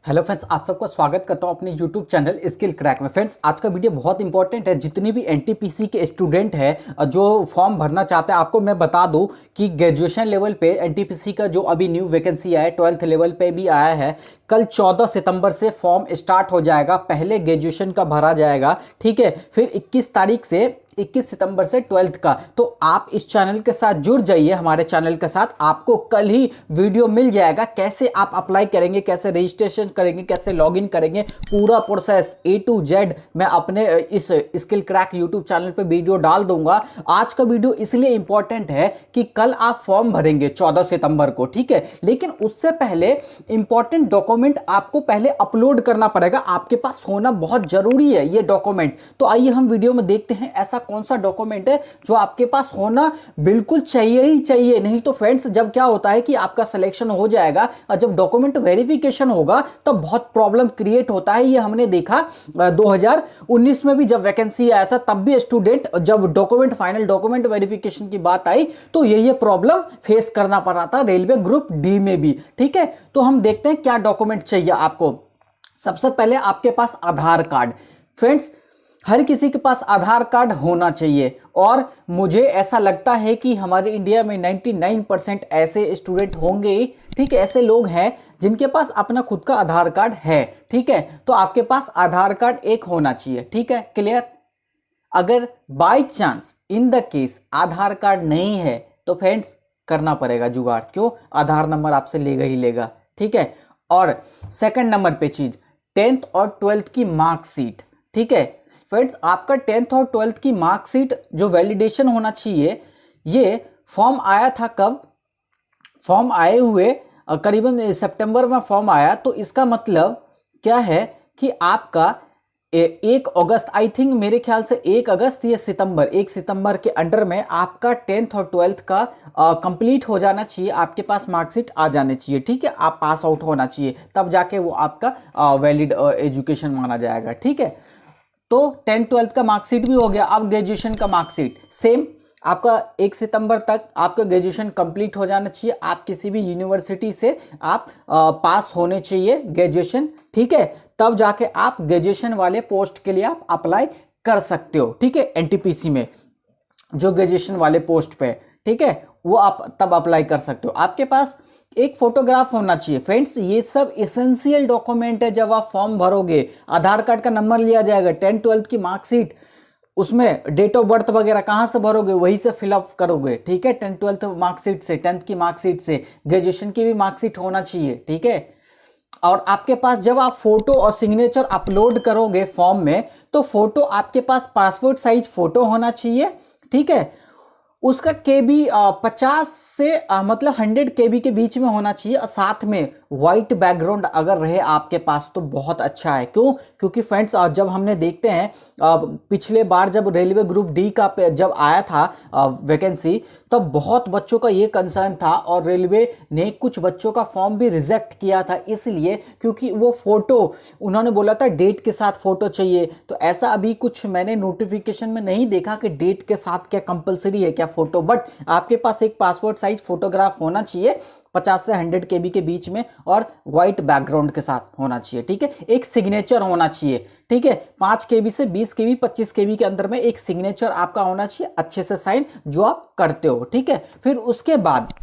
Hello friends, आप सबका स्वागत करता हूं अपने यूट्यूब चैनल स्किल क्रैक में। फ्रेंड्स, आज का वीडियो बहुत इंपॉर्टेंट है। जितनी भी एनटीपीसी के स्टूडेंट हैं जो फॉर्म भरना चाहते हैं, आपको मैं बता दूं कि ग्रेजुएशन लेवल पे एनटीपीसी का जो अभी न्यू वैकेंसी आया है, 12th लेवल पे भी आया है। कल 14 सितंबर से फॉर्म स्टार्ट हो जाएगा। पहले ग्रेजुएशन का भरा जाएगा, ठीक है। फिर 21 सितंबर से 12th का। तो आप इस चैनल के साथ जुड़ जाइए, हमारे चैनल के साथ। आपको कल ही वीडियो मिल जाएगा कैसे आप अप्लाई करेंगे, कैसे रजिस्ट्रेशन करेंगे, कैसे लॉगिन करेंगे। पूरा प्रोसेस A to Z मैं अपने इस स्किल क्रैक यूट्यूब चैनल पे वीडियो डाल दूंगा। आज का वीडियो इसलिए इंपॉर्टेंट है कि कल आप फॉर्म भरेंगे 14 सितंबर को, ठीक है। लेकिन उससे पहले इंपॉर्टेंट डॉक्यूमेंट आपको पहले अपलोड करना पड़ेगा। आपके पास होना बहुत जरूरी है ये डॉक्यूमेंट। तो आइए हम वीडियो में देखते हैं ऐसा कौन सा डॉक्यूमेंट है जो आपके पास होना बिल्कुल चाहिए ही चाहिए। नहीं तो फ्रेंड्स, जब क्या होता है कि आपका सिलेक्शन हो जाएगा और जब डॉक्यूमेंट वेरिफिकेशन होगा तब बहुत प्रॉब्लम क्रिएट होता है। ये हमने देखा 2019 में भी जब वैकेंसी आया था, तब भी स्टूडेंट जब डॉक्यूमेंट फाइनल डॉक्यूमेंट वेरिफिकेशन की बात आई तो ये प्रॉब्लम फेस करना पड़ा था रेलवे ग्रुप डी में भी, ठीक है। तो हम देखते हैं क्या डॉक्यूमेंट चाहिए आपको। सबसे पहले आपके पास आधार कार्ड। फ्रेंड्स, हर किसी के पास आधार कार्ड होना चाहिए और मुझे ऐसा लगता है कि हमारे इंडिया में 99% ऐसे स्टूडेंट होंगे, ठीक है। ऐसे लोग हैं जिनके पास अपना खुद का आधार कार्ड है, ठीक है। तो आपके पास आधार कार्ड एक होना चाहिए, ठीक है। क्लियर। अगर by chance in the case Aadhaar card नहीं है तो फ्रेंड्स करना पड़ेगा जुगाड़। क्यों? आधार नंबर आपसे लेगा ही लेगा, ठीक है। और सेकंड नंबर पे चीज 10th और 12th की मार्कशीट, ठीक है। फ्रेंड्स, आपका 10th और 12th की मार्कशीट जो वैलिडेशन होना चाहिए, ये फॉर्म आया था कब? फॉर्म आए हुए करीबन सितंबर में फॉर्म आया। तो इसका मतलब क्या है कि आपका 1 अगस्त, आई थिंक मेरे ख्याल से 1 अगस्त या सितंबर, 1 सितंबर के अंडर में आपका 10th और 12th का कंप्लीट हो जाना चाहिए। आपके पास मार्कशीट आ जाने चाहिए, ठीक है। आप पास आउट होना चाहिए, तब जाके वो आपका वैलिड एजुकेशन माना जाएगा, ठीक है। तो 10th-12th का मार्कशीट भी हो गया। अब ग्रेजुएशन का मार्कशीट सेम आपका 1 सितंबर तक आपका ग्रेजुएशन कंप्लीट हो जाना चाहिए। आप किसी भी यूनिवर्सिटी से आप पास होने चाहिए ग्रेजुएशन, ठीक है। तब जाके आप ग्रेजुएशन वाले पोस्ट के लिए आप अप्लाई कर सकते हो, ठीक है। एनटीपीसी में जो ग्रेजुएशन वाले पोस्ट पे, ठीक है, वो आप तब अप्लाई कर सकते हो। आपके पास एक फोटोग्राफ होना चाहिए। फ्रेंड्स, ये सब इसेंशियल डॉक्यूमेंट है। जब आप फॉर्म भरोगे, आधार कार्ड का नंबर लिया जाएगा, 10th-12th की मार्कशीट, उसमें डेट ऑफ बर्थ वगैरह कहाँ से भरोगे, वहीं से फिलअप करोगे, ठीक है। 10th-12th मार्कशीट से, 10th की मार्कशीट से, ग्रेजुएशन की भी मार्कशीट होना चाहिए, ठीक है। और आपके पास जब आप फोटो और सिग्नेचर अपलोड करोगे फॉर्म में, तो फोटो आपके पास पासपोर्ट साइज फोटो होना चाहिए, ठीक है। उसका केबी 50 से मतलब 100 केबी के बीच में होना चाहिए। और साथ में वाइट बैकग्राउंड अगर रहे आपके पास तो बहुत अच्छा है। क्यों? क्योंकि फ्रेंड्स, जब हमने देखते हैं पिछले बार जब रेलवे ग्रुप डी का जब आया था वैकेंसी, तब बहुत बच्चों का ये कंसर्न था और रेलवे ने कुछ बच्चों का फॉर्म भी रिजेक्ट किया था, इसलिए क्योंकि वो फोटो उन्होंने बोला था डेट के साथ फोटो चाहिए। तो ऐसा अभी कुछ मैंने नोटिफिकेशन में नहीं देखा कि डेट के साथ क्या कंपलसरी है क्या फोटो, बट आपके पास एक पासपोर्ट साइज फोटोग्राफ होना चाहिए 50 से 100 केबी के बीच में और वाइट बैकग्राउंड के साथ होना चाहिए, ठीक है। एक सिग्नेचर होना चाहिए, ठीक है। 5 केबी से 20 केबी 25 केबी के अंदर में एक सिग्नेचर आपका होना चाहिए, अच्छे से साइन जो आप करते हो, ठीक है। फिर उसके बाद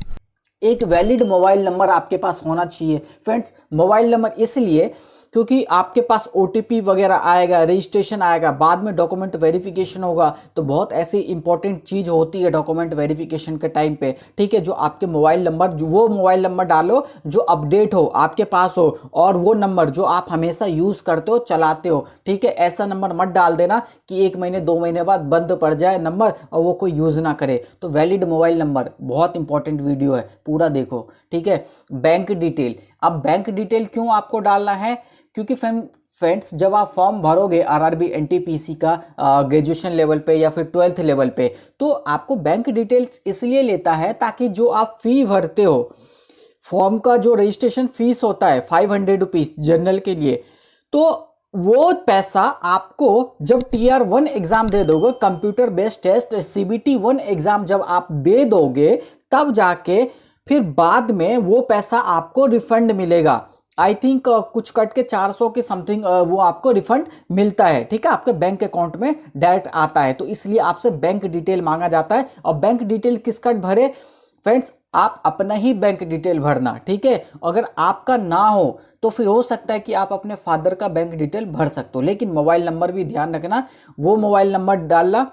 एक वैलिड मोबाइल नंबर आपके पास होना चाहिए। फ्रेंड्स, मोबाइल नंबर इसलिए क्योंकि आपके पास ओटीपी वगैरह आएगा, रजिस्ट्रेशन आएगा, बाद में डॉक्यूमेंट वेरिफिकेशन होगा। तो बहुत ऐसी इंपॉर्टेंट चीज़ होती है डॉक्यूमेंट वेरिफिकेशन के टाइम पे, ठीक है। जो आपके मोबाइल नंबर, जो वो मोबाइल नंबर डालो जो अपडेट हो, आपके पास हो, और वो नंबर जो आप हमेशा यूज़ करते हो, चलाते हो, ठीक है। ऐसा नंबर मत डाल देना कि 1 महीने 2 महीने बाद बंद पड़ जाए नंबर और वो कोई यूज़ ना करे। तो वैलिड मोबाइल नंबर बहुत इंपॉर्टेंट वीडियो है, पूरा देखो, ठीक है। Bank detail. अब बैंक डिटेल क्यों आपको डालना है? क्योंकि फ्रेंड्स, जब आप फॉर्म भरोगे आरआरबी एनटीपीसी का ग्रेजुएशन लेवल पे या फिर 12th लेवल पे, तो आपको बैंक डिटेल्स इसलिए लेता है ताकि जो आप फी भरते हो, फॉर्म का जो रजिस्ट्रेशन फीस होता है 500 रुपीज जनरल के लिए, तो वो पैसा आपको जब TR1 एग्जाम दे दोगे, computer based test CBT1 exam जब आप दे दोगे, तब जाके फिर बाद में वो पैसा आपको रिफंड मिलेगा। आई थिंक कुछ कट के 400 के समथिंग वो आपको रिफंड मिलता है, ठीक है, आपके बैंक अकाउंट में डायरेक्ट आता है। तो इसलिए आपसे बैंक डिटेल मांगा जाता है। और बैंक डिटेल किसका भरे फ्रेंड्स, आप अपना ही बैंक डिटेल भरना, ठीक है। अगर आपका ना हो तो फिर हो सकता है कि आप अपने फादर का बैंक डिटेल भर सकते हो, लेकिन मोबाइल नंबर भी ध्यान रखना, वो मोबाइल नंबर डालना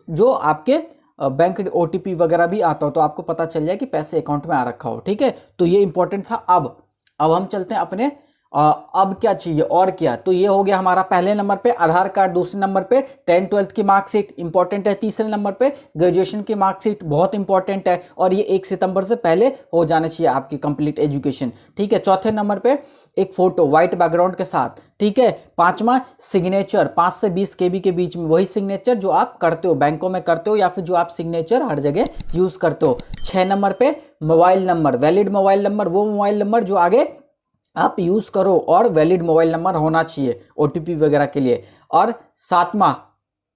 जो आपके बैंक ओटीपी वगैरह भी आता हो, तो आपको पता चल जाए कि पैसे अकाउंट में आ रखा हो, ठीक है। तो ये इंपॉर्टेंट था। अब हम चलते हैं अपने अब क्या चाहिए और क्या। तो ये हो गया हमारा पहले नंबर पे आधार कार्ड, दूसरे नंबर पे 10th-12th की मार्कशीट इंपॉर्टेंट है, तीसरे नंबर पे ग्रेजुएशन की मार्कशीट बहुत इंपॉर्टेंट है, और ये 1 सितंबर से पहले हो जाना चाहिए आपकी कंप्लीट एजुकेशन, ठीक है। चौथे नंबर पे एक फोटो व्हाइट बैकग्राउंड के साथ, ठीक है। पांचवा सिग्नेचर 5 से 20 KB के बीच में, वही सिग्नेचर जो आप करते हो बैंकों में करते हो, या फिर जो आप सिग्नेचर हर जगह यूज करते हो। 6 नंबर पे mobile number, valid mobile number, वो मोबाइल नंबर जो आगे आप यूज करो, और वैलिड मोबाइल नंबर होना चाहिए ओटीपी वगैरह के लिए। और 7वां,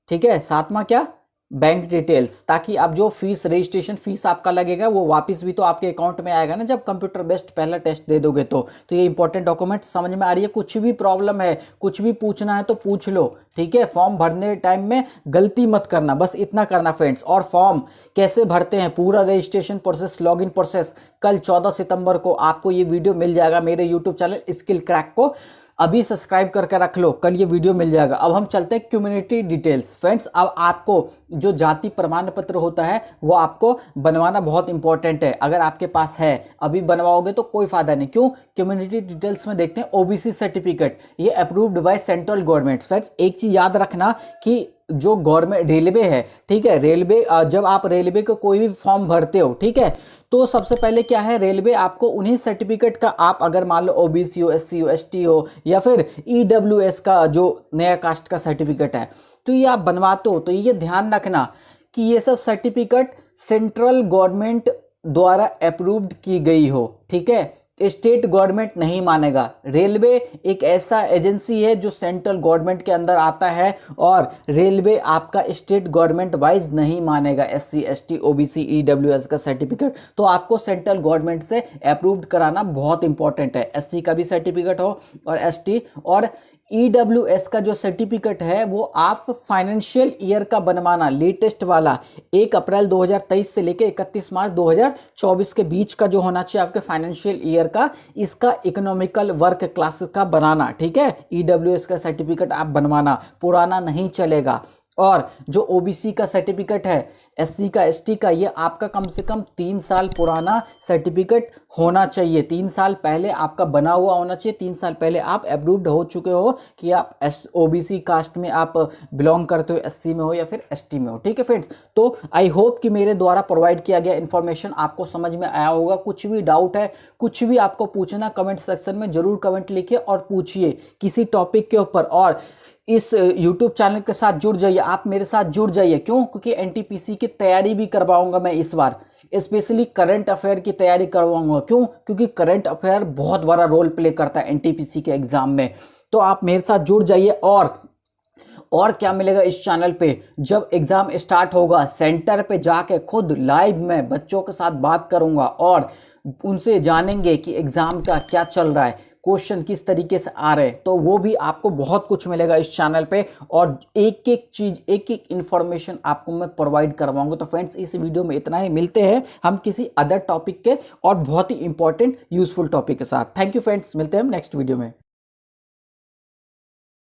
ठीक है, 7वां क्या, बैंक डिटेल्स, ताकि आप जो फीस रजिस्ट्रेशन फीस आपका लगेगा वो वापस भी तो आपके अकाउंट में आएगा ना, जब कंप्यूटर बेस्ड पहला टेस्ट दे दोगे तो ये इंपॉर्टेंट डॉक्यूमेंट समझ में आ रही है। कुछ भी प्रॉब्लम है, कुछ भी पूछना है तो पूछ लो, ठीक है। फॉर्म भरने टाइम में गलती मत करना, बस इतना करना फ्रेंड्स। और फॉर्म कैसे भरते हैं, पूरा रजिस्ट्रेशन प्रोसेस, लॉगिन प्रोसेस, कल 14 सितंबर को आपको ये वीडियो मिल जाएगा मेरे यूट्यूब चैनल स्किल क्रैक को। अभी सब्सक्राइब करके रख लो, कल ये वीडियो मिल जाएगा। अब हम चलते हैं कम्युनिटी डिटेल्स फ्रेंड्स। अब आपको जो जाति प्रमाण पत्र होता है वो आपको बनवाना बहुत इंपॉर्टेंट है। अगर आपके पास है, अभी बनवाओगे तो कोई फायदा नहीं। क्यों? कम्युनिटी डिटेल्स में देखते हैं ओबीसी सर्टिफिकेट, ये approved by central government. Friends एक चीज याद रखना कि जो गवर्नमेंट रेलवे है, ठीक है, रेलवे जब आप रेलवे को कोई भी फॉर्म भरते हो, ठीक है, तो सबसे पहले क्या है, रेलवे आपको उन्हीं सर्टिफिकेट का, आप अगर मान लो ओबीसी हो, एससी हो, एसटी हो, या फिर ईडब्ल्यूएस का जो नया कास्ट का सर्टिफिकेट है, तो ये आप बनवाते हो, तो ये ध्यान रखना कि ये सब सर्टिफिकेट सेंट्रल गवर्नमेंट द्वारा अप्रूव्ड की गई हो, ठीक है। स्टेट गवर्नमेंट नहीं मानेगा। रेलवे एक ऐसा एजेंसी है जो सेंट्रल गवर्नमेंट के अंदर आता है, और रेलवे आपका स्टेट गवर्नमेंट वाइज नहीं मानेगा एससी, एसटी, ओबीसी, ईडब्ल्यूएस का सर्टिफिकेट। तो आपको सेंट्रल गवर्नमेंट से अप्रूव्ड कराना बहुत इंपॉर्टेंट है। एससी का भी सर्टिफिकेट हो, और एसटी और ईडब्ल्यूएस का जो सर्टिफिकेट है वो आप फाइनेंशियल ईयर का बनवाना, लेटेस्ट वाला 1 अप्रैल 2023 से लेकर 31 मार्च 2024 के बीच का जो होना चाहिए आपके फाइनेंशियल ईयर का, इसका इकोनॉमिकल वर्क क्लास का बनाना, ठीक है। ईडब्ल्यूएस का सर्टिफिकेट आप बनवाना, पुराना नहीं चलेगा। और जो ओबीसी का सर्टिफिकेट है, एससी का, एसटी का, ये आपका कम से कम 3 साल पुराना सर्टिफिकेट होना चाहिए। 3 साल पहले आपका बना हुआ होना चाहिए, 3 साल पहले आप अप्रूव्ड हो चुके हो कि आप ओबीसी कास्ट में आप बिलोंग करते हो, एससी में हो या फिर एसटी में हो, ठीक है फ्रेंड्स। तो आई होप कि मेरे द्वारा प्रोवाइड किया गया इन्फॉर्मेशन आपको समझ में आया होगा। कुछ भी डाउट है, कुछ भी आपको पूछना, कमेंट सेक्शन में जरूर कमेंट लिखिए और पूछिए किसी टॉपिक के ऊपर। और इस YouTube चैनल के साथ जुड़ जाइए, आप मेरे साथ जुड़ जाइए। क्यों? क्योंकि एनटीपीसी की तैयारी भी करवाऊंगा मैं इस बार, स्पेशली करंट अफेयर की तैयारी करवाऊंगा। क्यों? क्योंकि करंट अफेयर बहुत बड़ा रोल प्ले करता है एनटीपीसी के एग्जाम में। तो आप मेरे साथ जुड़ जाइए। और क्या मिलेगा इस चैनल पे, जब एग्जाम स्टार्ट होगा सेंटर पे जाके खुद लाइव में बच्चों के साथ बात करूंगा, और उनसे जानेंगे कि एग्जाम का क्या चल रहा है, क्वेश्चन किस तरीके से आ रहे हैं। तो वो भी आपको बहुत कुछ मिलेगा इस चैनल पे, और एक एक चीज, एक एक इंफॉर्मेशन आपको मैं प्रोवाइड करवाऊंगा। तो फ्रेंड्स इस वीडियो में इतना ही, मिलते हैं हम किसी अदर टॉपिक के और बहुत ही इंपॉर्टेंट यूजफुल टॉपिक के साथ। थैंक यू फ्रेंड्स, मिलते हैं हम नेक्स्ट वीडियो में।